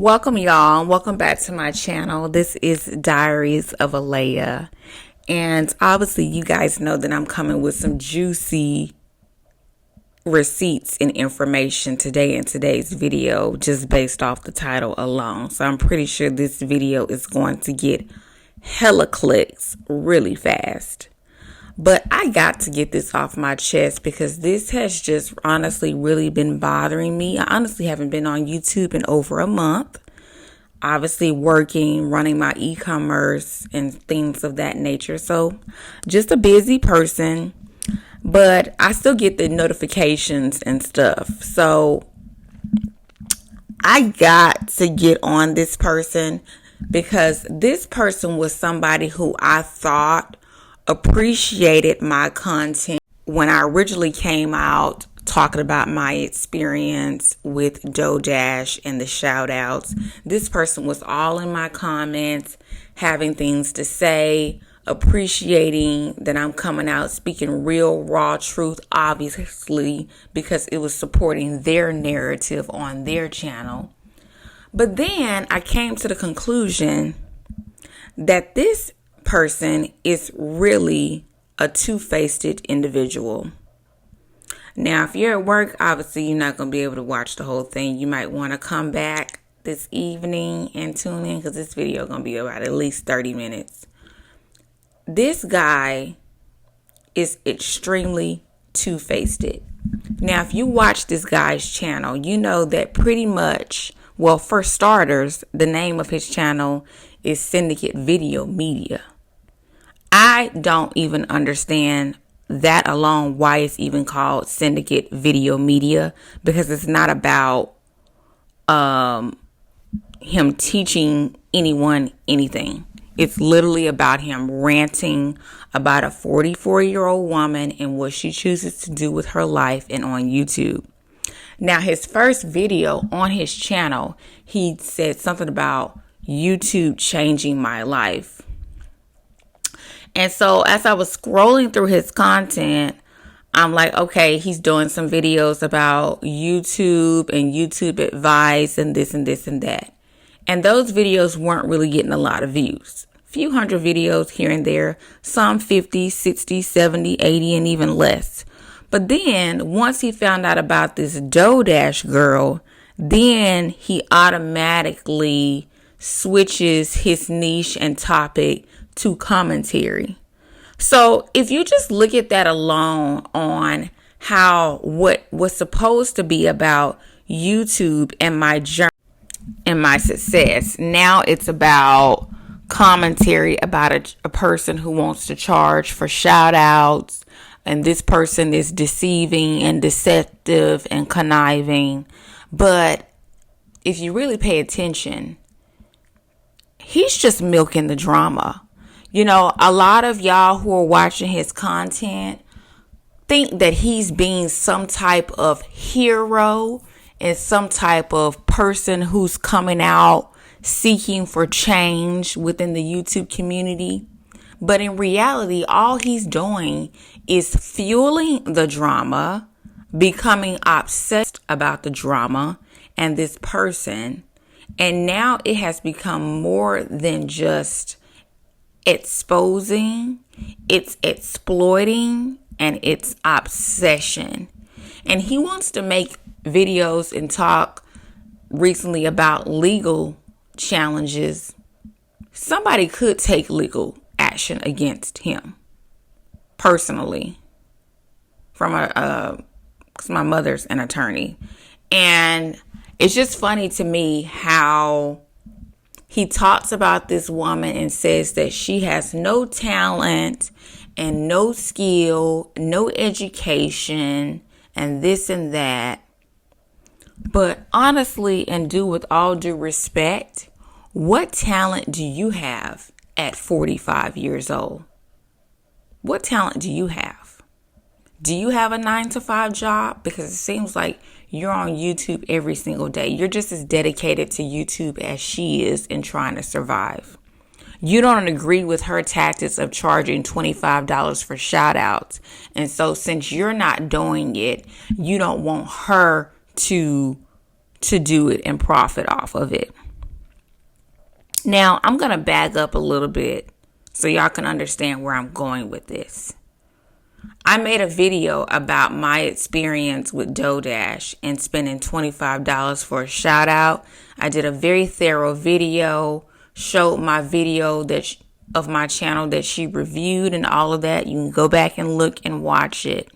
Welcome, y'all. Welcome back to my channel. This is Diaries of Alea. And obviously, you guys know that I'm coming with some juicy receipts and information today in today's video, just based off the title alone. So I'm pretty sure this video is going to get hella clicks really fast. But I got to get this off my chest because this has just honestly really been bothering me. I honestly haven't been on YouTube in over a month. Obviously working, running my e-commerce and things of that nature. So just a busy person, but I still get the notifications and stuff. So I got to get on this person because this person was somebody who I thought appreciated my content when I originally came out talking about my experience with DoDash and the shout outs. This person was all in my comments, having things to say, appreciating that I'm coming out speaking real raw truth, obviously, because it was supporting their narrative on their channel. But then I came to the conclusion that this person is really a two-faced individual. Now, if you're at work, obviously you're not going to be able to watch the whole thing. You might want to come back this evening and tune in because this video is going to be about at least 30 minutes. This guy is extremely two-faced. Now, if you watch this guy's channel, you know that pretty much, well, for starters, the name of his channel is Syndicate Video Media. I don't even understand that alone why it's even called Syndicate Video Media, because it's not about him teaching anyone anything. It's literally about him ranting about a 44-year-old woman and what she chooses to do with her life and on YouTube. Now, his first video on his channel, he said something about YouTube changing my life. And so as I was scrolling through his content, I'm like, okay, he's doing some videos about YouTube and YouTube advice and this and this and that. And those videos weren't really getting a lot of views. A few hundred videos here and there, some 50, 60, 70, 80, and even less. But then once he found out about this DoDash girl, then he automatically switches his niche and topic to commentary. So if you just look at that alone on how what was supposed to be about YouTube and my journey and my success, now it's about commentary about a person who wants to charge for shout outs, and this person is deceiving and deceptive and conniving. But if you really pay attention, he's just milking the drama. You know, a lot of y'all who are watching his content think that he's being some type of hero and some type of person who's coming out seeking for change within the YouTube community. But in reality, all he's doing is fueling the drama, becoming obsessed about the drama and this person. And now it has become more than just exposing, it's exploiting, and it's obsession. And he wants to make videos and talk recently about legal challenges. Somebody could take legal action against him personally, from because my mother's an attorney. And it's just funny to me how he talks about this woman and says that she has no talent and no skill, no education, and this and that. But honestly, and with all due respect, what talent do you have at 45 years old? What talent do you have? Do you have a 9-to-5 job? Because it seems like you're on YouTube every single day. You're just as dedicated to YouTube as she is in trying to survive. You don't agree with her tactics of charging $25 for shout outs. And so since you're not doing it, you don't want her to do it and profit off of it. Now, I'm going to back up a little bit so y'all can understand where I'm going with this. I made a video about my experience with DoDash and spending $25 for a shout out. I did a very thorough video, showed my video of my channel that she reviewed and all of that. You can go back and look and watch it.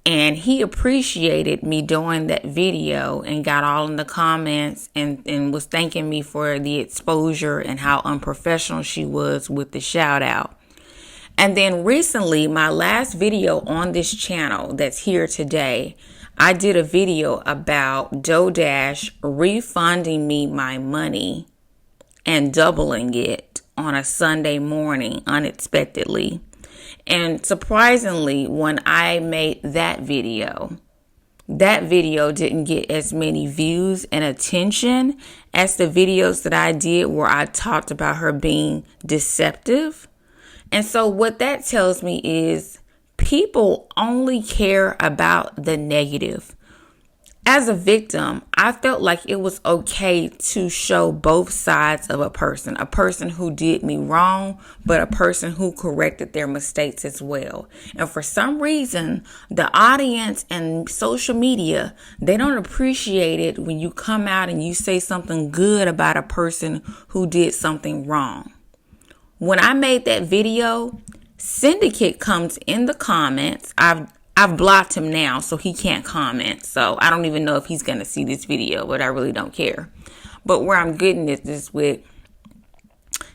And he appreciated me doing that video and got all in the comments and was thanking me for the exposure and how unprofessional she was with the shout out. And then recently, my last video on this channel that's here today, I did a video about DoDash refunding me my money and doubling it on a Sunday morning unexpectedly. And surprisingly, when I made that video didn't get as many views and attention as the videos that I did where I talked about her being deceptive. And so what that tells me is people only care about the negative. As a victim, I felt like it was okay to show both sides of a person who did me wrong, but a person who corrected their mistakes as well. And for some reason, the audience and social media, they don't appreciate it when you come out and you say something good about a person who did something wrong. When I made that video, Syndicate comes in the comments. I've blocked him now, so he can't comment. So I don't even know if he's going to see this video, but I really don't care. But where I'm getting this with,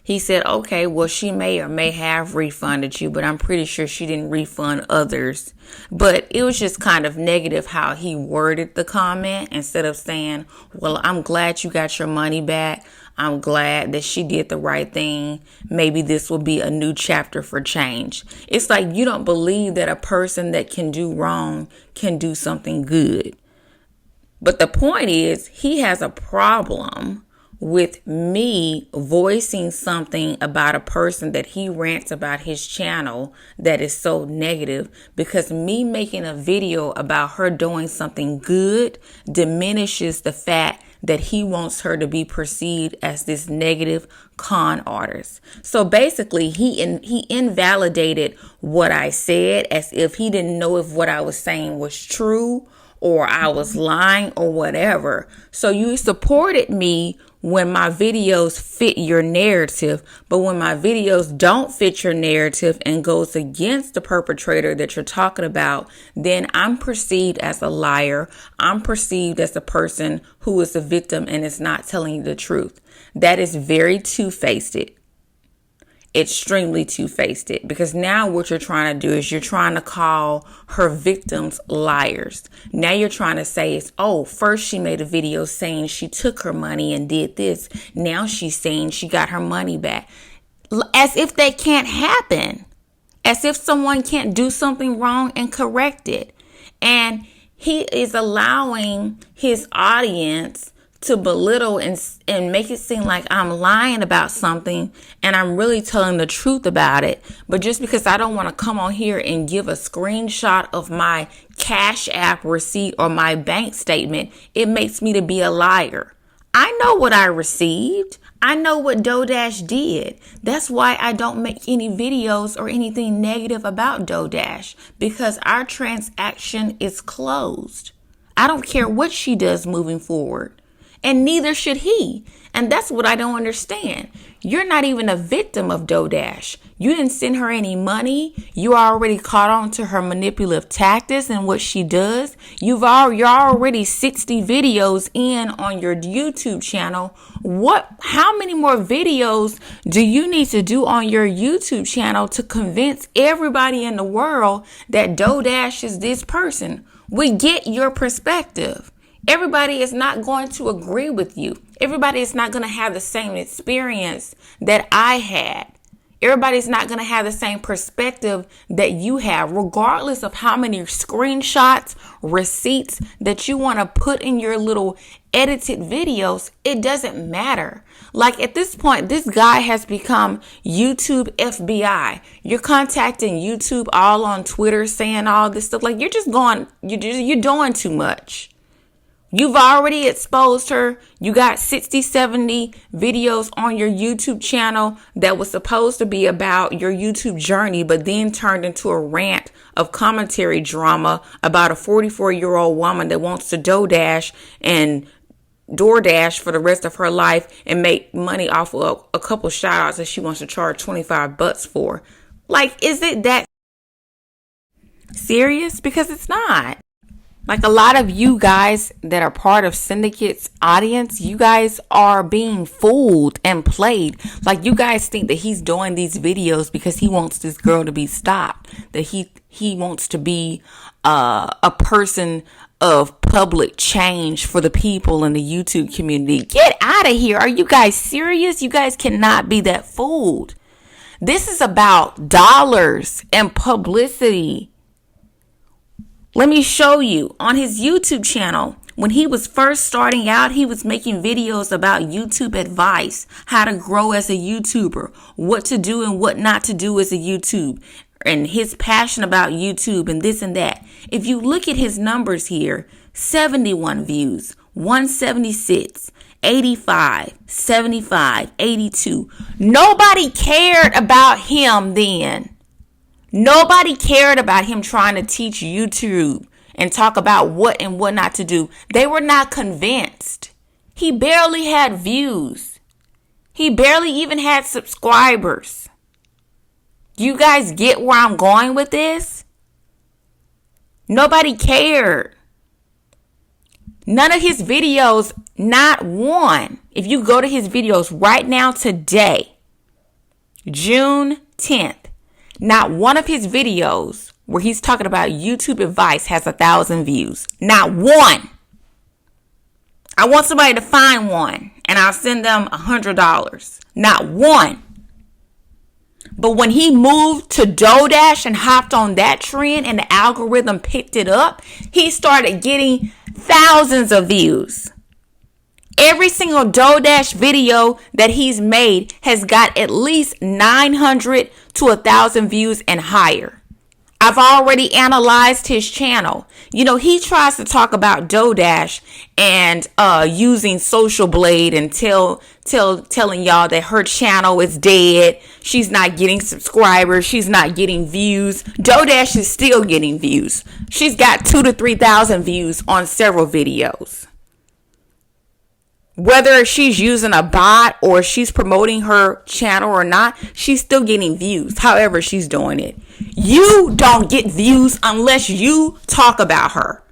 he said, okay, well, she may or may have refunded you, but I'm pretty sure she didn't refund others. But it was just kind of negative how he worded the comment instead of saying, well, I'm glad you got your money back. I'm glad that she did the right thing. Maybe this will be a new chapter for change. It's like you don't believe that a person that can do wrong can do something good. But the point is, he has a problem with me voicing something about a person that he rants about his channel that is so negative, because me making a video about her doing something good diminishes the fact that he wants her to be perceived as this negative con artist. So basically, he invalidated what I said as if he didn't know if what I was saying was true or I was lying or whatever. So you supported me when my videos fit your narrative, but when my videos don't fit your narrative and goes against the perpetrator that you're talking about, then I'm perceived as a liar. I'm perceived as a person who is a victim and is not telling you the truth. That is very two-faced. Extremely two-faced, because now what you're trying to do is you're trying to call her victims liars. Now you're trying to say is, oh, first she made a video saying she took her money and did this. Now she's saying she got her money back. As if that can't happen. As if someone can't do something wrong and correct it. And he is allowing his audience to belittle and make it seem like I'm lying about something and I'm really telling the truth about it. But just because I don't want to come on here and give a screenshot of my Cash App receipt or my bank statement, it makes me to be a liar. I know what I received. I know what DoDash did. That's why I don't make any videos or anything negative about DoDash, because our transaction is closed. I don't care what she does moving forward. And neither should he. And that's what I don't understand. You're not even a victim of DoDash. You didn't send her any money. You already caught on to her manipulative tactics and what she does. You're already 60 videos in on your YouTube channel. How many more videos do you need to do on your YouTube channel to convince everybody in the world that DoDash is this person? We get your perspective. Everybody is not going to agree with you. Everybody is not going to have the same experience that I had. Everybody's not going to have the same perspective that you have, regardless of how many screenshots, receipts that you want to put in your little edited videos. It doesn't matter. Like at this point, this guy has become YouTube FBI. You're contacting YouTube all on Twitter saying all this stuff. Like you're doing too much. You've already exposed her. You got 60, 70 videos on your YouTube channel that was supposed to be about your YouTube journey, but then turned into a rant of commentary drama about a 44-year-old woman that wants to DoDash and DoorDash for the rest of her life and make money off of a couple shout outs that she wants to charge $25 for. Like, is it that serious? Because it's not. Like, a lot of you guys that are part of Syndicate's audience, you guys are being fooled and played. Like, you guys think that he's doing these videos because he wants this girl to be stopped, that he wants to be a person of public change for the people in the YouTube community. Get out of here. Are you guys serious? You guys cannot be that fooled. This is about dollars and publicity. Let me show you on his YouTube channel. When he was first starting out, he was making videos about YouTube advice, how to grow as a YouTuber, what to do and what not to do as a YouTube, and his passion about YouTube and this and that. If you look at his numbers here, 71 views, 176, 85, 75, 82. Nobody cared about him then. Nobody cared about him trying to teach YouTube and talk about what and what not to do. They were not convinced. He barely had views. He barely even had subscribers. Do you guys get where I'm going with this? Nobody cared. None of his videos, not one. If you go to his videos right now today, June 10th, not one of his videos where he's talking about YouTube advice has 1,000 views. Not one. I want somebody to find one and I'll send them $100. Not one. But when he moved to DoDash and hopped on that trend and the algorithm picked it up, he started getting thousands of views. Every single DoDash video that he's made has got at least 900 to 1,000 views and higher. I've already analyzed his channel. You know, he tries to talk about DoDash and using Social Blade and telling y'all that her channel is dead. She's not getting subscribers. She's not getting views. DoDash is still getting views. She's got 2,000 to 3,000 views on several videos. Whether she's using a bot or she's promoting her channel or not, she's still getting views. However she's doing it. You don't get views unless you talk about her.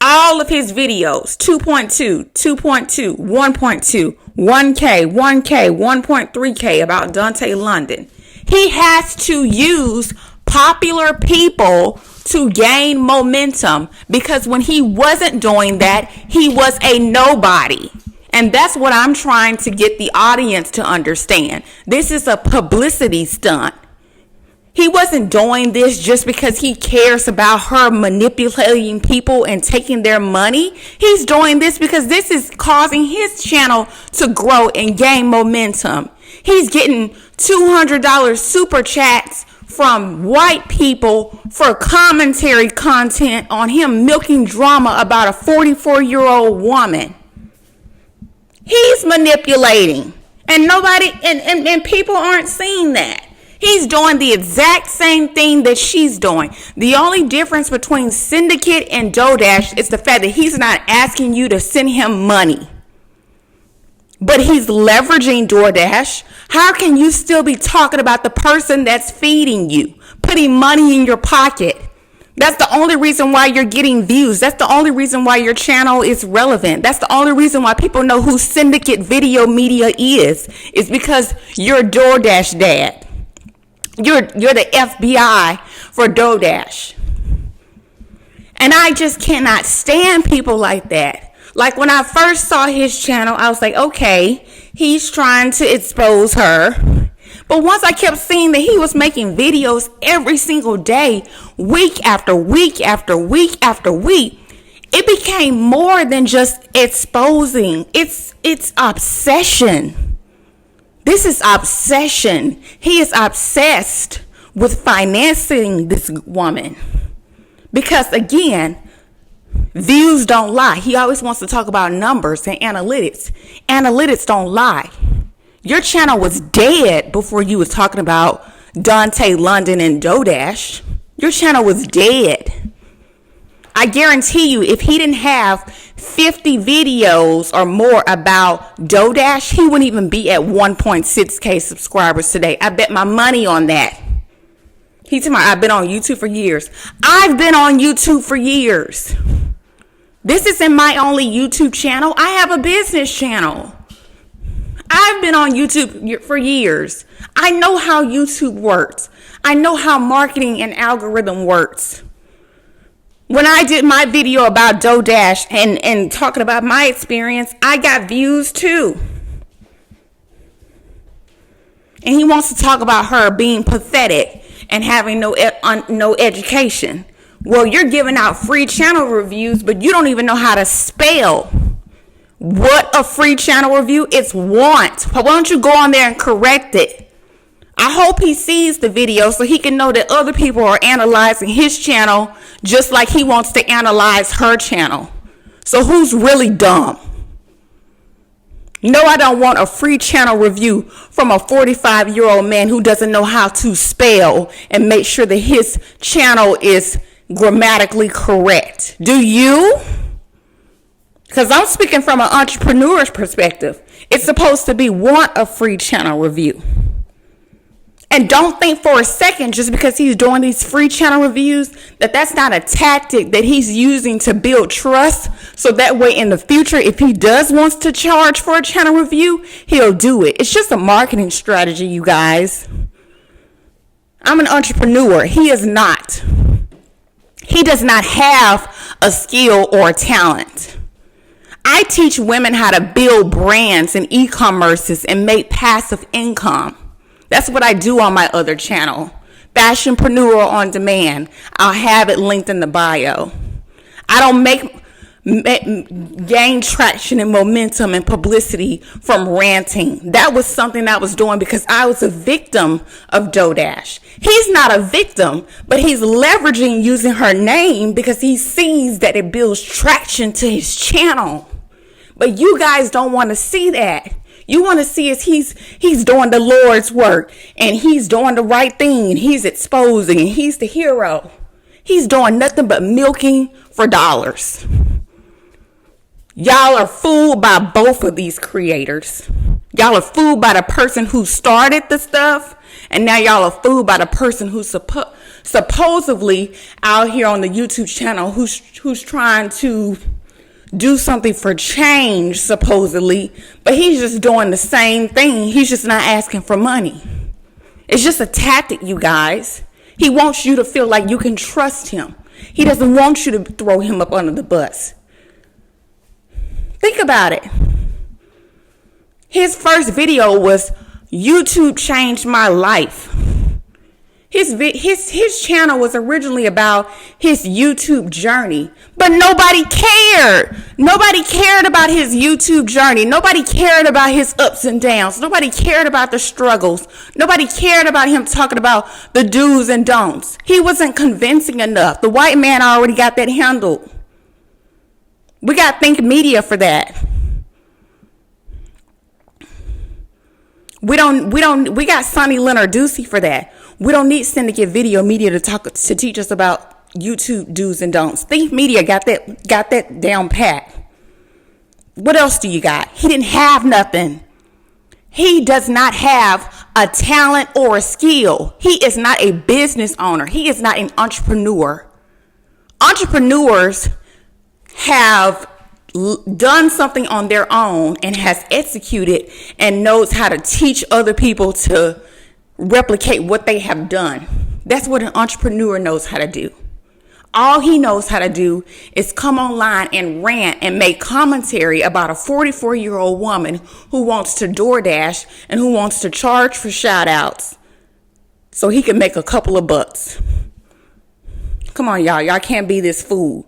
All of his videos, 2.2, 2.2, 1.2, 1K, 1K, 1.3K about Dante London. He has to use popular people to gain momentum, because when he wasn't doing that, he was a nobody. And that's what I'm trying to get the audience to understand. This is a publicity stunt. He wasn't doing this just because he cares about her manipulating people and taking their money. He's doing this because this is causing his channel to grow and gain momentum. He's getting $200 super chats from white people for commentary content on him milking drama about a 44-year-old woman. He's manipulating, and nobody and people aren't seeing that. He's doing the exact same thing that she's doing. The only difference between Syndicate and DoDash is the fact that he's not asking you to send him money. But he's leveraging DoorDash. How can you still be talking about the person that's feeding you, putting money in your pocket? That's the only reason why you're getting views. That's the only reason why your channel is relevant. That's the only reason why people know who Syndicate Video Media is because you're DoorDash dad. You're the FBI for DoorDash. And I just cannot stand people like that. Like, when I first saw his channel, I was like, okay, he's trying to expose her. But once I kept seeing that he was making videos every single day, week after week after week after week, it became more than just exposing. It's obsession. This is obsession. He is obsessed with financing this woman. Because, again, Views don't lie. He always wants to talk about numbers and analytics. Analytics don't lie. Your channel was dead before you was talking about Dante London and DoDash. Your channel was dead. I guarantee you, if he didn't have 50 videos or more about DoDash, he wouldn't even be at 1.6K subscribers today. I bet my money on that. He's talking about, I've been on YouTube for years. I've been on YouTube for years. This isn't my only YouTube channel. I have a business channel. I've been on YouTube for years. I know how YouTube works. I know how marketing and algorithm works. When I did my video about DoDash and talking about my experience, I got views too. And he wants to talk about her being pathetic and having no education. Well, you're giving out free channel reviews, but you don't even know how to spell. What a free channel review? It's want. Why don't you go on there and correct it? I hope he sees the video so he can know that other people are analyzing his channel just like he wants to analyze her channel. So who's really dumb? No, I don't want a free channel review from a 45-year-old man who doesn't know how to spell and make sure that his channel is grammatically correct. Do you? Because I'm speaking from an entrepreneur's perspective. It's supposed to be want a free channel review. And don't think for a second, just because he's doing these free channel reviews, that's not a tactic that he's using to build trust. So that way in the future, if he does wants to charge for a channel review, he'll do it. It's just a marketing strategy, you guys. I'm an entrepreneur. He is not. He does not have a skill or a talent. I teach women how to build brands and e-commerces and make passive income. That's what I do on my other channel, Fashionpreneur on Demand. I'll have it linked in the bio. I don't gain traction and momentum and publicity from ranting. That was something I was doing because I was a victim of DoDash. He's not a victim, but he's leveraging using her name because he sees that it builds traction to his channel. But you guys don't want to see that. You want to see is he's doing the Lord's work and he's doing the right thing and he's exposing and he's the hero. He's doing nothing but milking for dollars. Y'all are fooled by both of these creators. Y'all are fooled by the person who started the stuff, and now y'all are fooled by the person who's supposedly out here on the YouTube channel who's trying to do something for change, supposedly, but he's just doing the same thing. He's just not asking for money. It's just a tactic, you guys. He wants you to feel like you can trust him. He doesn't want you to throw him up under the bus. Think about it. His first video was YouTube changed my life. His channel was originally about his YouTube journey, but nobody cared. Nobody cared about his YouTube journey. Nobody cared about his ups and downs. Nobody cared about the struggles. Nobody cared about him talking about the do's and don'ts. He wasn't convincing enough. The white man already got that handled. We got Think Media for that. We got Sonny Leonard Ducey for that. We don't need Syndicate Video Media to teach us about YouTube do's and don'ts. Think Media got that down pat. What else do you got? He didn't have nothing. He does not have a talent or a skill. He is not a business owner. He is not an entrepreneur. Entrepreneurs have done something on their own and has executed and knows how to teach other people to replicate what they have done. That's what an entrepreneur knows how to do. All he knows how to do is come online and rant and make commentary about a 44-year-old woman who wants to DoorDash and who wants to charge for shout outs so he can make a couple of bucks. Come on, y'all. Y'all can't be this fool.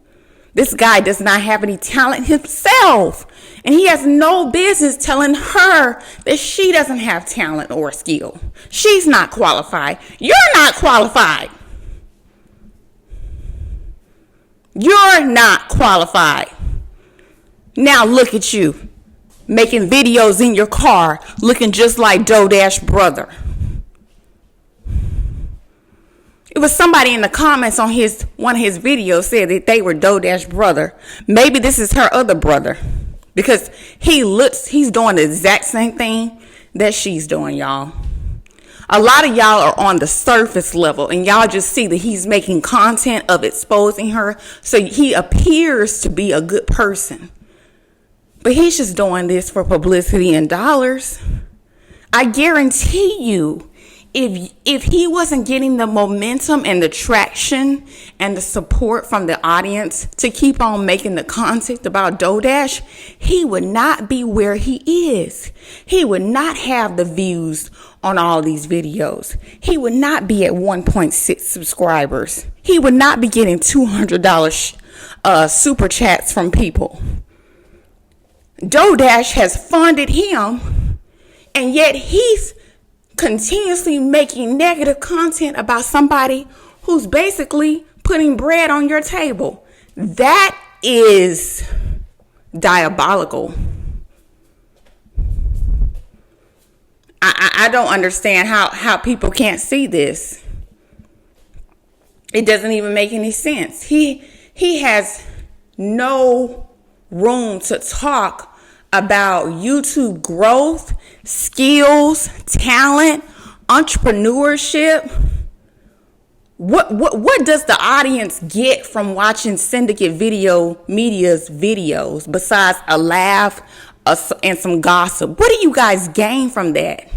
This guy does not have any talent himself. And he has no business telling her that she doesn't have talent or skill. She's not qualified. You're not qualified. You're not qualified. Now look at you, making videos in your car, looking just like DoDash brother. It was somebody in the comments on one of his videos said that they were DoDash brother. Maybe this is her other brother, because he's doing the exact same thing that she's doing, y'all. A lot of y'all are on the surface level, and y'all just see that he's making content of exposing her, so he appears to be a good person. But he's just doing this for publicity and dollars. I guarantee you, if he wasn't getting the momentum and the traction and the support from the audience to keep on making the content about DoDash, he would not be where he is. He would not have the views on all these videos. He would not be at 1.6 subscribers. He would not be getting $200 super chats from people. DoDash has funded him, and yet he's continuously making negative content about somebody who's basically putting bread on your table. That is diabolical. I don't understand how people can't see this. It doesn't even make any sense. He has no room to talk about YouTube growth, skills, talent, entrepreneurship. What does the audience get from watching Syndicate Video Media's videos besides a laugh and some gossip? What do you guys gain from that?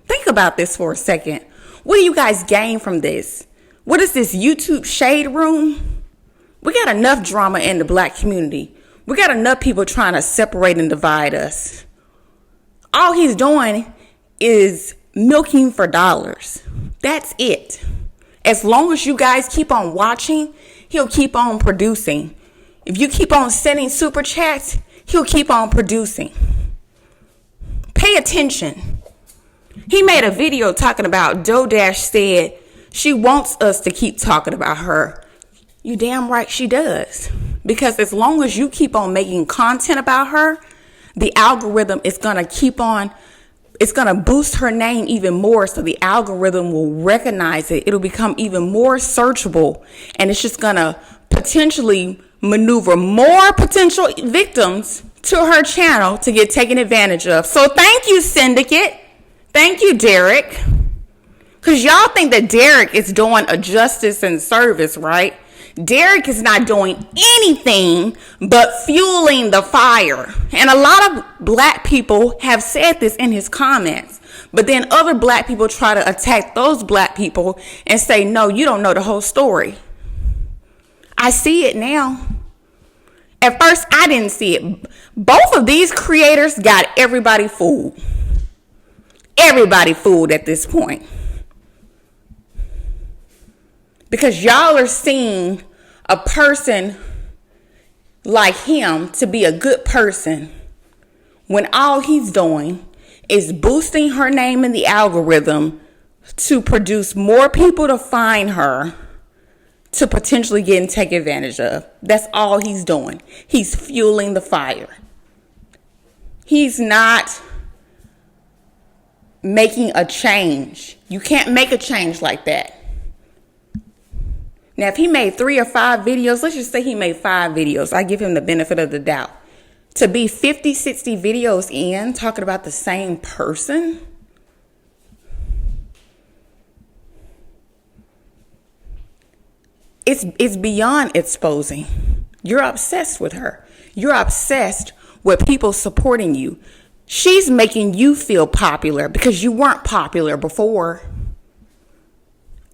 Think about this for a second. What do you guys gain from this? What is this YouTube shade room? We got enough drama in the black community. We got enough people trying to separate and divide us. All he's doing is milking for dollars. That's it. As long as you guys keep on watching, he'll keep on producing. If you keep on sending super chats, he'll keep on producing. Pay attention. He made a video talking about DoDash said she wants us to keep talking about her. You damn right she does. Because as long as you keep on making content about her, the algorithm is going to keep on, it's going to boost her name even more. So the algorithm will recognize it. It'll become even more searchable. And it's just going to potentially maneuver more potential victims to her channel to get taken advantage of. So thank you, Syndicate. Thank you, Derek. Because y'all think that Derek is doing a justice and service, right? Derek is not doing anything but fueling the fire. And a lot of black people have said this in his comments. But then other black people try to attack those black people and say, no, you don't know the whole story. I see it now. At first, I didn't see it. Both of these creators got everybody fooled. Everybody fooled at this point. Because y'all are seeing a person like him to be a good person when all he's doing is boosting her name in the algorithm to produce more people to find her to potentially get and take advantage of. That's all he's doing. He's fueling the fire. He's not making a change. You can't make a change like that. Now, if he made 3 or 5 videos, let's just say he made 5 videos. I give him the benefit of the doubt. To be 50, 60 videos in talking about the same person, it's beyond exposing. You're obsessed with her. You're obsessed with people supporting you. She's making you feel popular because you weren't popular before.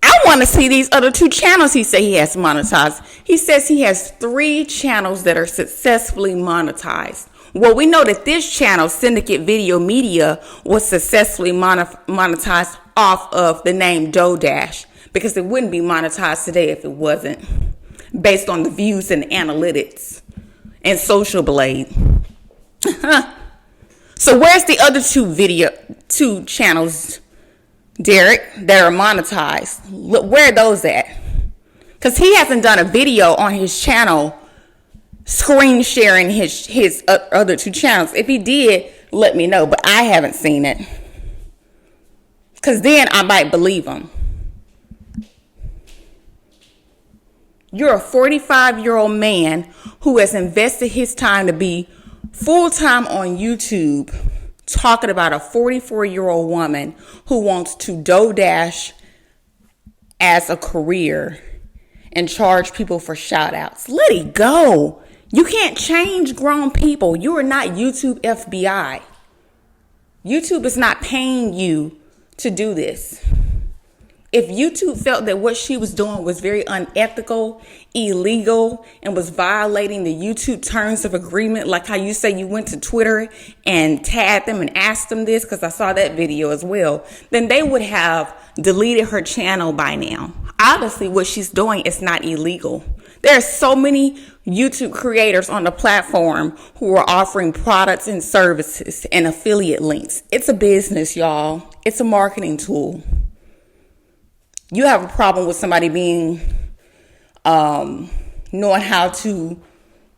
I want to see these other 2 channels he said he has monetized. He says he has 3 channels that are successfully monetized. Well, we know that this channel, Syndicate Video Media, was successfully monetized off of the name DoDash, because it wouldn't be monetized today if it wasn't, based on the views and analytics and Social Blade. So where's the other 2 channels, Derek, that are monetized? Look, where are those at? Because he hasn't done a video on his channel screen sharing his other two channels. If he did, let me know. But I haven't seen it. Because then I might believe him. You're a 45-year-old man who has invested his time to be full-time on YouTube talking about a 44-year-old woman who wants to DoDash as a career and charge people for shout-outs. Let it go. You can't change grown people. You are not YouTube FBI. YouTube is not paying you to do this. If YouTube felt that what she was doing was very unethical, illegal, and was violating the YouTube terms of agreement, like how you say you went to Twitter and tagged them and asked them this, because I saw that video as well, then they would have deleted her channel by now. Obviously, what she's doing is not illegal. There are so many YouTube creators on the platform who are offering products and services and affiliate links. It's a business, y'all. It's a marketing tool. You have a problem with somebody being, knowing how to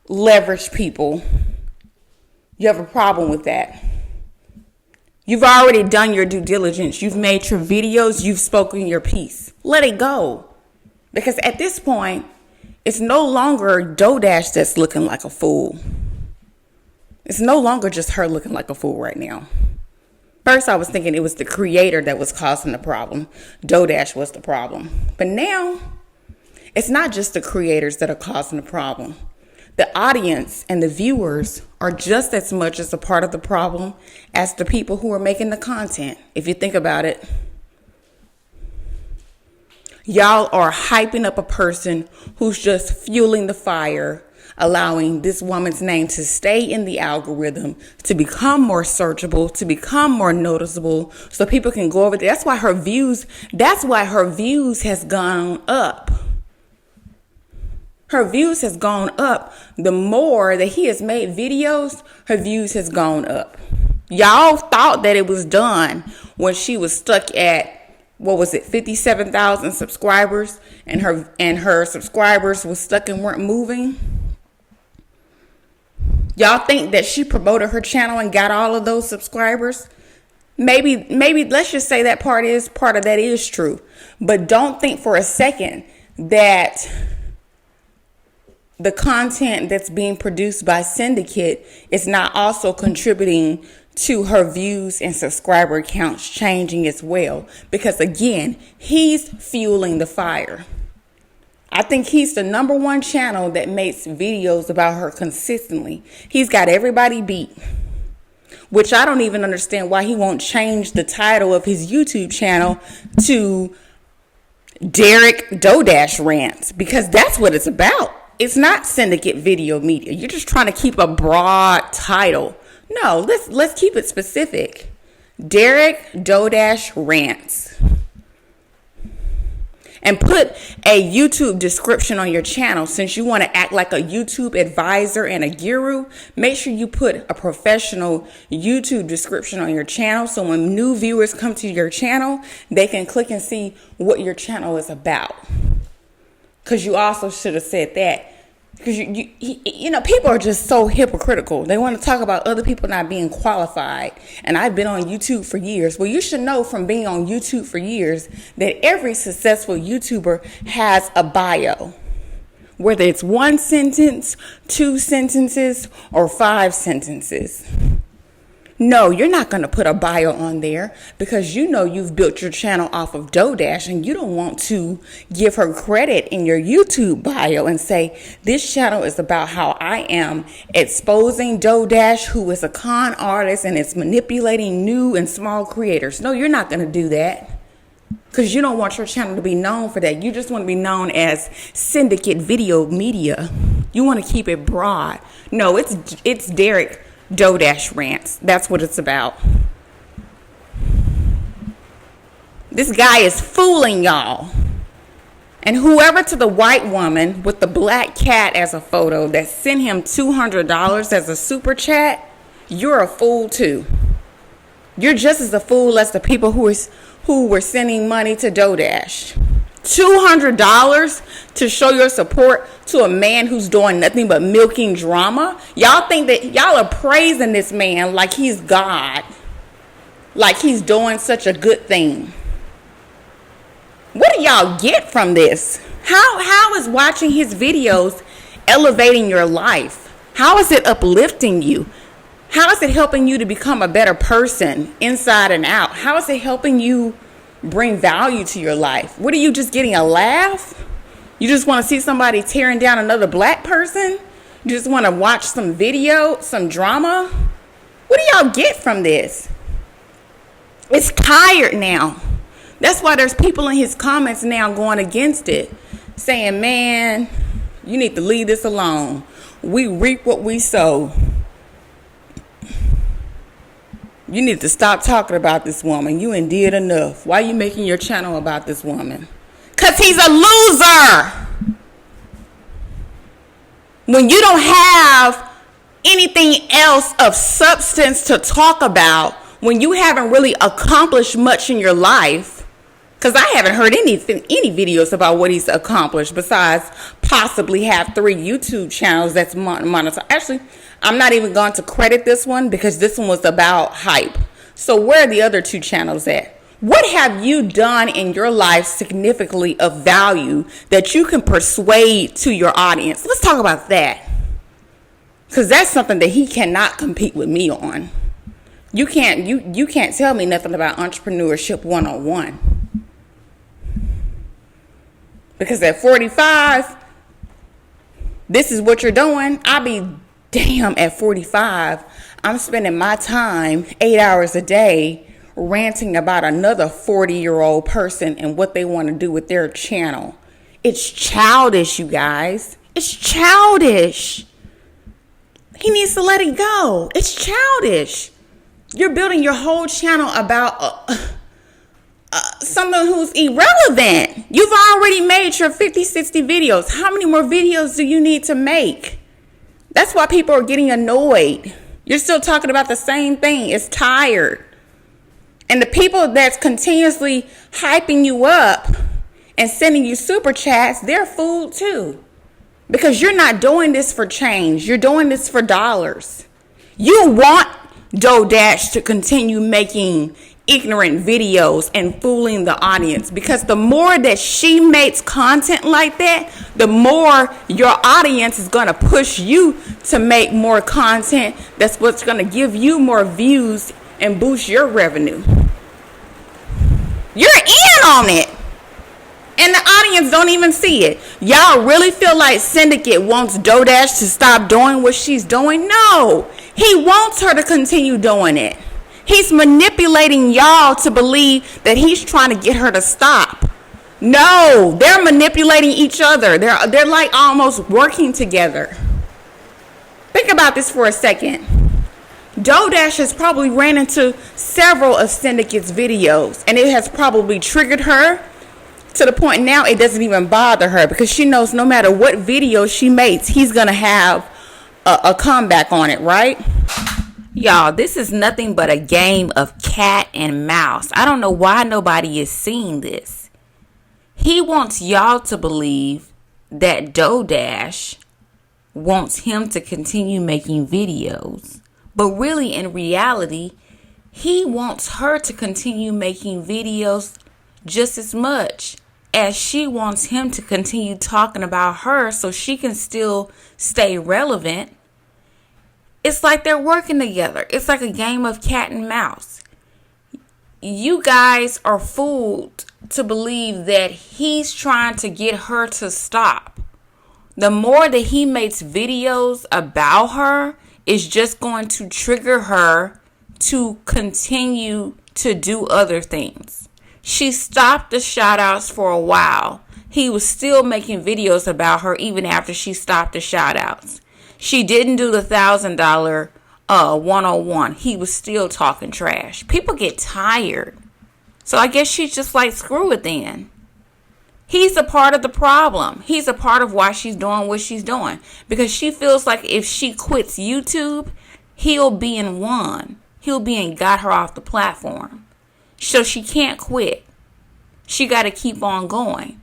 leverage people. You have a problem with that. You've already done your due diligence. You've made your videos. You've spoken your piece. Let it go. Because at this point, it's no longer DoDash that's looking like a fool. It's no longer just her looking like a fool right now. First, I was thinking it was the creator that was causing the problem. DoDash was the problem. But now, it's not just the creators that are causing the problem. The audience and the viewers are just as much as a part of the problem as the people who are making the content. If you think about it, y'all are hyping up a person who's just fueling the fire, allowing this woman's name to stay in the algorithm, to become more searchable, to become more noticeable, so people can go over there. That's why her views has gone up. Her views has gone up. The more that he has made videos, her views has gone up. Y'all thought that it was done when she was stuck at, 57,000 subscribers, and her subscribers was stuck and weren't moving. Y'all think that she promoted her channel and got all of those subscribers? Maybe let's just say that part of that is true. But don't think for a second that the content that's being produced by Syndicate is not also contributing to her views and subscriber counts changing as well. Because again, he's fueling the fire. I think he's the #1 channel that makes videos about her consistently. He's got everybody beat, which I don't even understand why he won't change the title of his YouTube channel to Derek DoDash Rants, because that's what it's about. It's not Syndicate Video Media. You're just trying to keep a broad title. No, let's keep it specific. Derek DoDash Rants. And put a YouTube description on your channel. Since you want to act like a YouTube advisor and a guru, make sure you put a professional YouTube description on your channel, so when new viewers come to your channel, they can click and see what your channel is about. Because you also should have said that. Because you know, people are just so hypocritical. They want to talk about other people not being qualified. And I've been on YouTube for years. Well, you should know from being on YouTube for years that every successful YouTuber has a bio. Whether it's 1 sentence, 2 sentences, or 5 sentences. No, you're not going to put a bio on there because you know you've built your channel off of DoDash, and you don't want to give her credit in your YouTube bio and say, this channel is about how I am exposing DoDash, who is a con artist and is manipulating new and small creators. No, you're not going to do that because you don't want your channel to be known for that. You just want to be known as Syndicate Video Media. You want to keep it broad. No, it's Derek DoDash Rants. That's what it's about. This guy is fooling y'all. And whoever to the white woman with the black cat as a photo that sent him $200 as a super chat, you're a fool too. You're just as a fool as the people who were sending money to DoDash. $200 to show your support to a man who's doing nothing but milking drama? Y'all think that y'all are praising this man like he's God, like he's doing such a good thing. What do y'all get from this? How is watching his videos elevating your life? How is it uplifting you? How is it helping you to become a better person inside and out? How is it helping you bring value to your life? What are you just getting, a laugh? You just want to see somebody tearing down another black person? You just want to watch some video, some drama? What do y'all get from this? It's tired now. That's why there's people in his comments now going against it, saying, man, you need to leave this alone. We reap what we sow. You need to stop talking about this woman. You ain't did enough. Why are you making your channel about this woman? Because he's a loser. When you don't have anything else of substance to talk about, when you haven't really accomplished much in your life, because I haven't heard any videos about what he's accomplished besides possibly have 3 YouTube channels that's monetized. Actually, I'm not even going to credit this one because this one was about hype. So where are the other 2 channels at? What have you done in your life significantly of value that you can persuade to your audience? Let's talk about that. Because that's something that he cannot compete with me on. You can't tell me nothing about entrepreneurship 101. Because at 45, this is what you're doing. I'll be damn at 45. I'm spending my time 8 hours a day ranting about another 40-year-old person and what they want to do with their channel. It's childish, you guys. It's childish. He needs to let it go. It's childish. You're building your whole channel about someone who's irrelevant. You've already made your 50, 60 videos. How many more videos do you need to make? That's why people are getting annoyed. You're still talking about the same thing. It's tired. And the people that's continuously hyping you up and sending you super chats, they're fooled too. Because you're not doing this for change. You're doing this for dollars. You want DoDash to continue making ignorant videos and fooling the audience, because the more that she makes content like that, the more your audience is going to push you to make more content. That's what's going to give you more views and boost your revenue. You're in on it, and the audience don't even see it. Y'all really feel like Syndicate wants DoDash to stop doing what she's doing? No, he wants her to continue doing it. He's manipulating y'all to believe that he's trying to get her to stop. No, they're manipulating each other. They're like almost working together. Think about this for a second. DoDash has probably ran into several of Syndicate's videos, and it has probably triggered her to the point now it doesn't even bother her, because she knows no matter what video she makes, he's going to have a comeback on it, right? Y'all, this is nothing but a game of cat and mouse. I don't know why nobody is seeing this. He wants y'all to believe that DoDash wants him to continue making videos. But really, in reality, he wants her to continue making videos just as much as she wants him to continue talking about her so she can still stay relevant. It's like they're working together. It's like a game of cat and mouse. You guys are fooled to believe that he's trying to get her to stop. The more that he makes videos about her is just going to trigger her to continue to do other things. She stopped the shout outs for a while. He was still making videos about her even after she stopped the shout outs. She didn't do the $1,000 101. He was still talking trash. People get tired. So I guess she's just like, screw it then. He's a part of the problem. He's a part of why she's doing what she's doing. Because she feels like if she quits YouTube, he'll be in one. He'll be and got her off the platform. So she can't quit. She got to keep on going.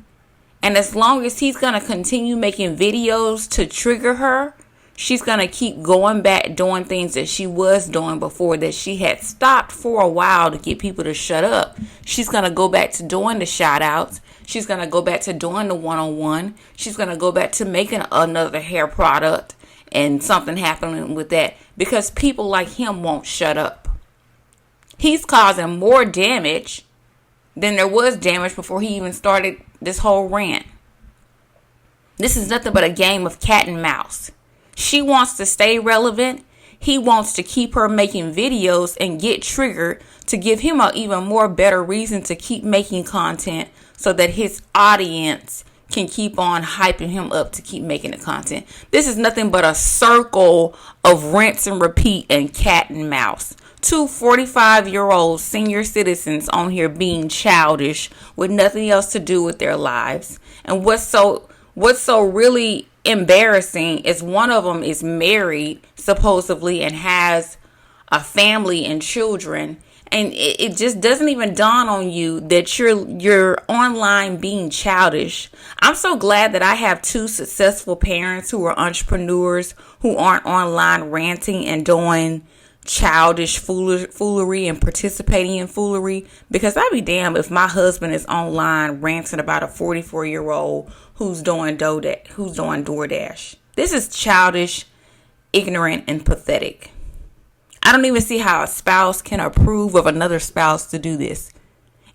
And as long as he's going to continue making videos to trigger her, she's going to keep going back doing things that she was doing before, that she had stopped for a while to get people to shut up. She's going to go back to doing the shout outs. She's going to go back to doing the one-on-one. She's going to go back to making another hair product and something happening with that, because people like him won't shut up. He's causing more damage than there was damage before he even started this whole rant. This is nothing but a game of cat and mouse. She wants to stay relevant. He wants to keep her making videos and get triggered to give him an even more better reason to keep making content, so that his audience can keep on hyping him up to keep making the content. This is nothing but a circle of rinse and repeat and cat and mouse. Two 45-year-old senior citizens on here being childish with nothing else to do with their lives. And what's so really embarrassing is one of them is married, supposedly, and has a family and children. And it just doesn't even dawn on you that you're online being childish. I'm so glad that I have two successful parents who are entrepreneurs, who aren't online ranting and doing childish foolery and participating in foolery, because I'd be damned if my husband is online ranting about a 44-year-old who's doing DoDash. This is childish, ignorant, and pathetic. I don't even see how a spouse can approve of another spouse to do this,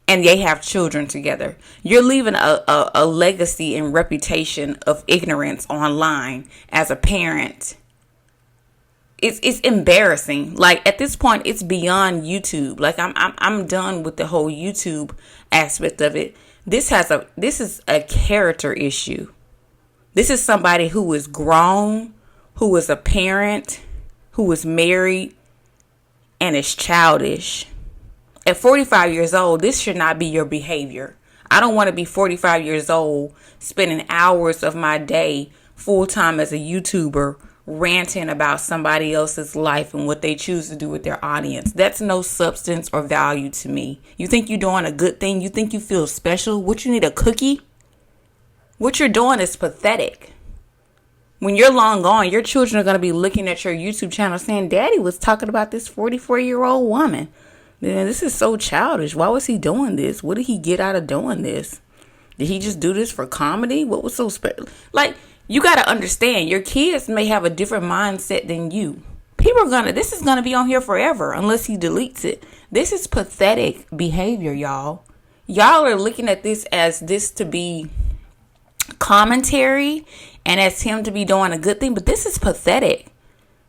and they have children together. You're leaving a legacy and reputation of ignorance online as a parent. It's embarrassing. Like, at this point, it's beyond YouTube. Like, I'm done with the whole YouTube aspect of it. This is a character issue. This is somebody who is grown, who is a parent, who is married, and is childish. At 45 years old, this should not be your behavior. I don't want to be 45 years old, spending hours of my day full-time as a YouTuber ranting about somebody else's life and what they choose to do with their audience. That's no substance or value to me. You think you're doing a good thing? You think you feel special? What, you need a cookie? What you're doing is pathetic. When you're long gone, your children are going to be looking at your YouTube channel saying, Daddy was talking about this 44-year-old woman. Man, this is so childish. Why was he doing this? What did he get out of doing this? Did he just do this for comedy? What was so special? Like, you got to understand, your kids may have a different mindset than you. This is going to be on here forever unless he deletes it. This is pathetic behavior, y'all. Y'all are looking at this as this to be commentary and as him to be doing a good thing, but this is pathetic.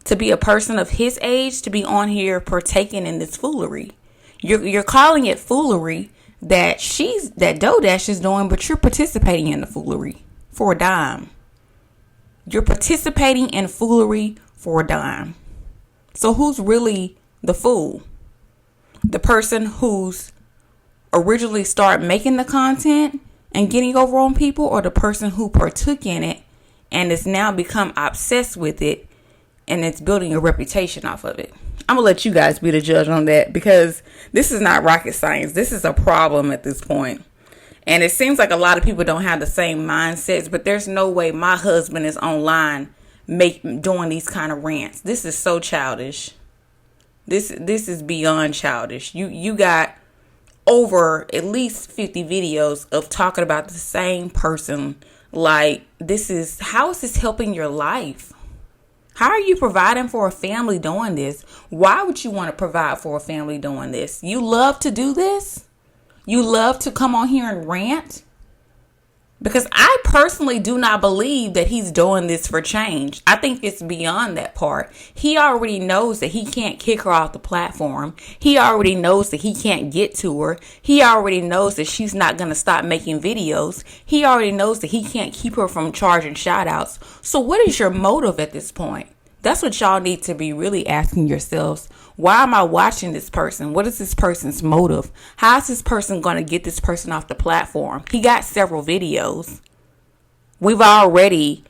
To be a person of his age, to be on here partaking in this foolery. You're calling it foolery that DoDash is doing, but you're participating in the foolery for a dime. You're participating in foolery for a dime. So who's really the fool? The person who's originally started making the content and getting over on people, or the person who partook in it and has now become obsessed with it and it's building a reputation off of it? I'm going to let you guys be the judge on that, because this is not rocket science. This is a problem at this point. And it seems like a lot of people don't have the same mindsets, but there's no way my husband is online doing these kind of rants. This is so childish. This is beyond childish. You got over at least 50 videos of talking about the same person. Like, how is this helping your life? How are you providing for a family doing this? Why would you want to provide for a family doing this? You love to do this? You love to come on here and rant? Because I personally do not believe that he's doing this for change. I think it's beyond that part. He already knows that he can't kick her off the platform. He already knows that he can't get to her. He already knows that she's not going to stop making videos. He already knows that he can't keep her from charging shout outs. So what is your motive at this point? That's what y'all need to be really asking yourselves. Why am I watching this person? What is this person's motive? How is this person going to get this person off the platform? He got several videos. We've already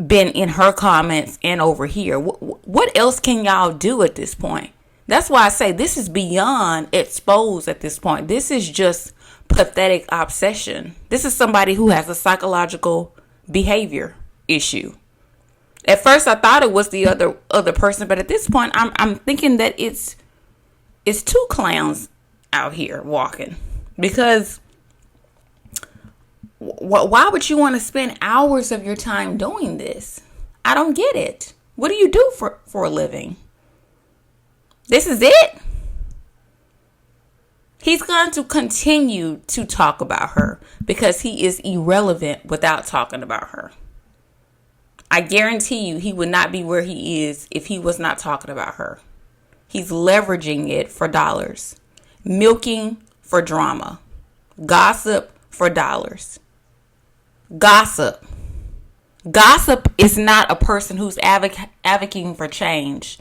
been in her comments and over here. What else can y'all do at this point? That's why I say this is beyond exposed at this point. This is just pathetic obsession. This is somebody who has a psychological behavior issue. At first, I thought it was the other person, but at this point, I'm thinking that it's two clowns out here walking. Because why would you want to spend hours of your time doing this? I don't get it. What do you do for a living? This is it? He's going to continue to talk about her because he is irrelevant without talking about her. I guarantee you he would not be where he is if he was not talking about her. He's leveraging it for dollars, milking for drama, gossip for dollars. Gossip is not a person who's advocating for change.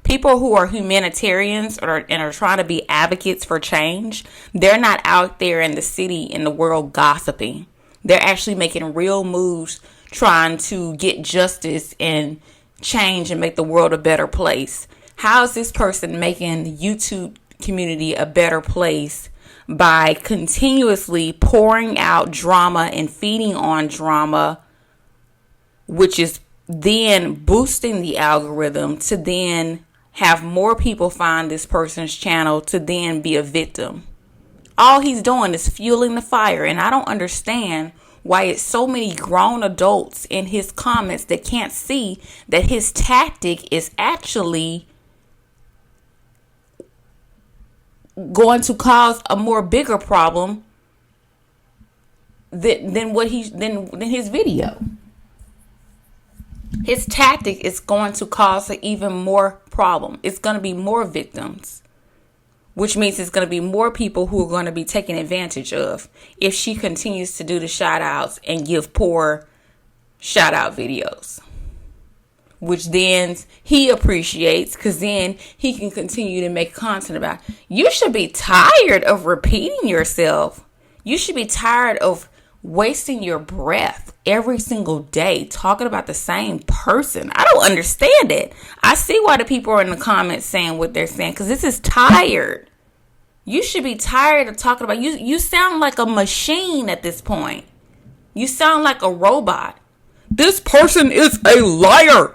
People who are humanitarians and are trying to be advocates for change, they're not out there in the city, in the world gossiping. They're actually making real moves, trying to get justice and change and make the world a better place. How is this person making the YouTube community a better place? By continuously pouring out drama and feeding on drama, which is then boosting the algorithm to then have more people find this person's channel to then be a victim. All he's doing is fueling the fire, and I don't understand why it's so many grown adults in his comments that can't see that his tactic is actually going to cause a more bigger problem than his video. His tactic is going to cause an even more problem. It's going to be more victims, which means it's going to be more people who are going to be taken advantage of if she continues to do the shout outs and give poor shout out videos, which then he appreciates because then he can continue to make content about. You should be tired of repeating yourself. You should be tired of wasting your breath every single day talking about the same person. I don't understand it. I see why the people are in the comments saying what they're saying, because this is tired. You should be tired of talking about. You sound like a machine at this point. You sound like a robot. This person is a liar.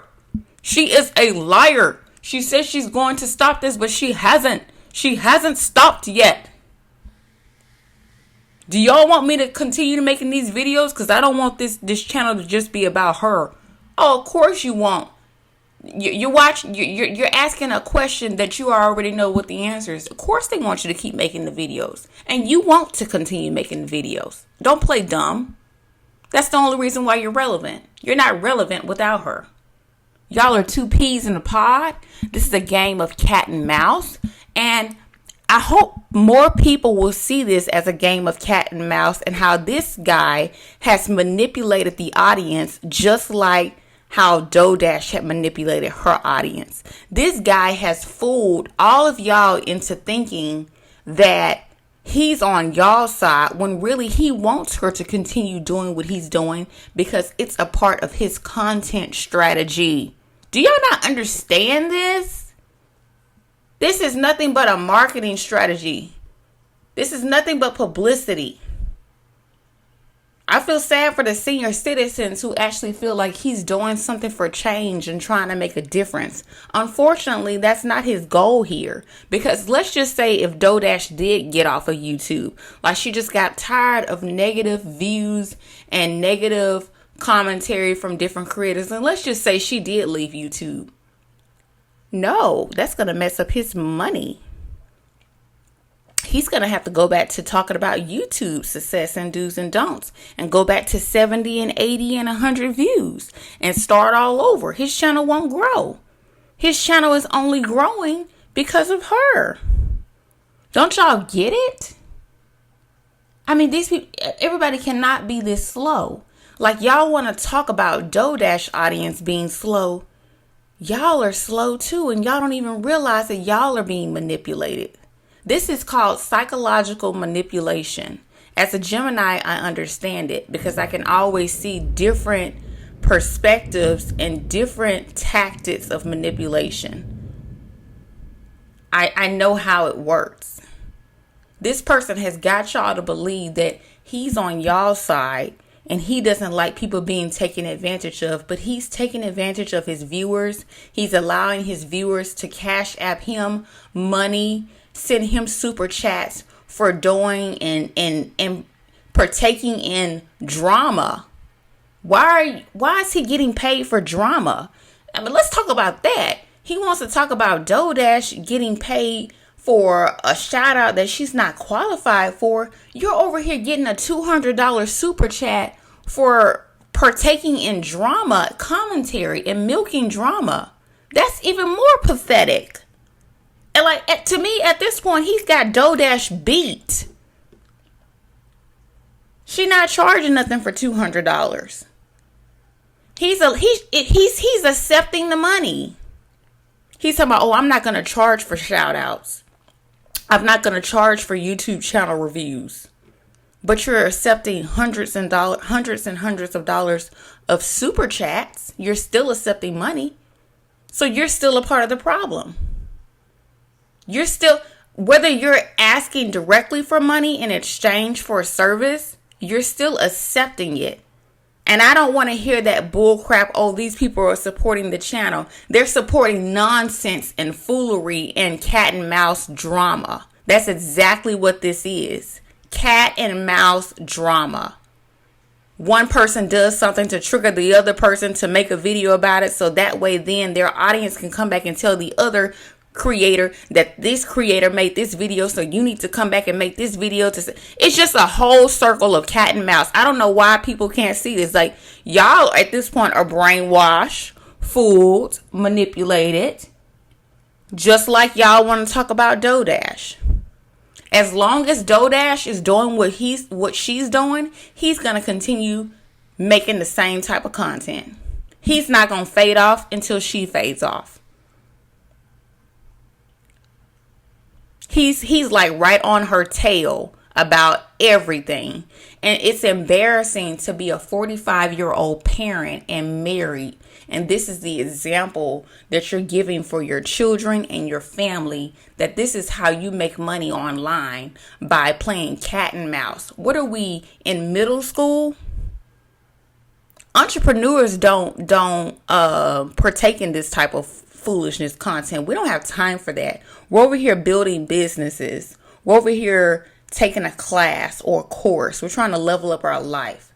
She is a liar. She says she's going to stop this, but she hasn't. She hasn't stopped yet. Do y'all want me to continue making these videos? Because I don't want this channel to just be about her. Oh, of course you won't. You're asking a question that you already know what the answer is. Of course they want you to keep making the videos. And you want to continue making the videos. Don't play dumb. That's the only reason why you're relevant. You're not relevant without her. Y'all are two peas in a pod. This is a game of cat and mouse. And I hope more people will see this as a game of cat and mouse, and how this guy has manipulated the audience just like how DoDash had manipulated her audience. This guy has fooled all of y'all into thinking that he's on y'all's side when really he wants her to continue doing what he's doing because it's a part of his content strategy. Do y'all not understand this? This is nothing but a marketing strategy. This is nothing but publicity. I feel sad for the senior citizens who actually feel like he's doing something for change and trying to make a difference. Unfortunately, that's not his goal here. Because let's just say if DoDash did get off of YouTube, like she just got tired of negative views and negative commentary from different creators, and let's just say she did leave YouTube. No, that's going to mess up his money. He's going to have to go back to talking about YouTube success and do's and don'ts and go back to 70 and 80 and 100 views and start all over. His channel won't grow. His channel is only growing because of her. Don't y'all get it? I mean, these people, everybody cannot be this slow. Like, y'all want to talk about DoDash audience being slow. Y'all are slow too, and y'all don't even realize that y'all are being manipulated. This is called psychological manipulation. As a Gemini, I understand it because I can always see different perspectives and different tactics of manipulation. I know how it works. This person has got y'all to believe that he's on y'all's side and he doesn't like people being taken advantage of, but he's taking advantage of his viewers. He's allowing his viewers to cash app him money, send him super chats for doing and partaking in drama. Why is he getting paid for drama? I mean, let's talk about that. He wants to talk about DoDash getting paid for a shout out that she's not qualified for. You're over here getting a $200 super chat for partaking in drama commentary and milking drama. That's even more pathetic. And to me, at this point, he's got DoDash beat. She not charging nothing for $200. He's accepting the money. He's talking about, I'm not going to charge for shout outs. I'm not going to charge for YouTube channel reviews. But you're accepting hundreds and hundreds of dollars of super chats. You're still accepting money. So you're still a part of the problem. You're still, whether you're asking directly for money in exchange for a service, you're still accepting it. And I don't want to hear that bull crap. Oh, these people are supporting the channel. They're supporting nonsense and foolery and cat and mouse drama. That's exactly what this is. Cat and mouse drama. One person does something to trigger the other person to make a video about it. So that way then their audience can come back and tell the other creator that this creator made this video, so you need to come back and make this video. It's just a whole circle of cat and mouse. I don't know why people can't see this. Like, y'all at this point are brainwashed, fooled, manipulated, just like y'all want to talk about DoDash. As long as DoDash is doing what she's doing, he's gonna continue making the same type of content. He's not gonna fade off until she fades off. He's like right on her tail about everything. And it's embarrassing to be a 45-year-old parent and married. And this is the example that you're giving for your children and your family, that this is how you make money online, by playing cat and mouse. What are we, in middle school? Entrepreneurs don't partake in this type of foolishness content. We don't have time for that. We're over here building businesses. We're over here taking a class or a course. We're trying to level up our life.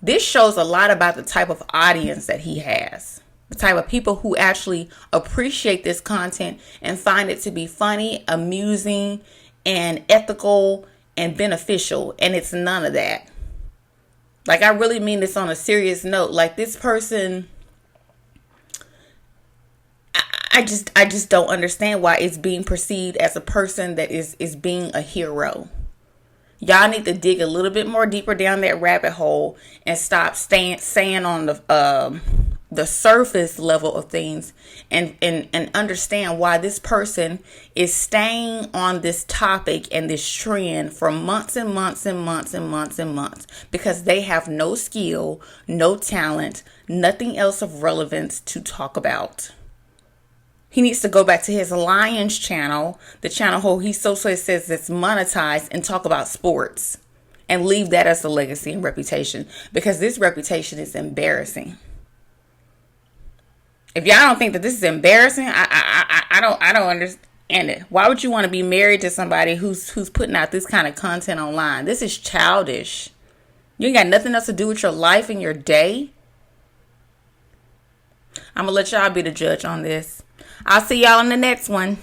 This shows a lot about the type of audience that he has. The type of people who actually appreciate this content and find it to be funny, amusing, and ethical and beneficial. And it's none of that. Like, I really mean this on a serious note. Like, this person, I just don't understand why it's being perceived as a person that is being a hero. Y'all need to dig a little bit more deeper down that rabbit hole and stop saying on the surface level of things and understand why this person is staying on this topic and this trend for months and months and months and months and months, because they have no skill, no talent, nothing else of relevance to talk about. He needs to go back to his Lions channel, the channel where he so says it's monetized, and talk about sports and leave that as a legacy and reputation, because this reputation is embarrassing. If y'all don't think that this is embarrassing, I don't understand it. Why would you want to be married to somebody who's putting out this kind of content online? This is childish. You ain't got nothing else to do with your life and your day. I'm gonna let y'all be the judge on this. I'll see y'all in the next one.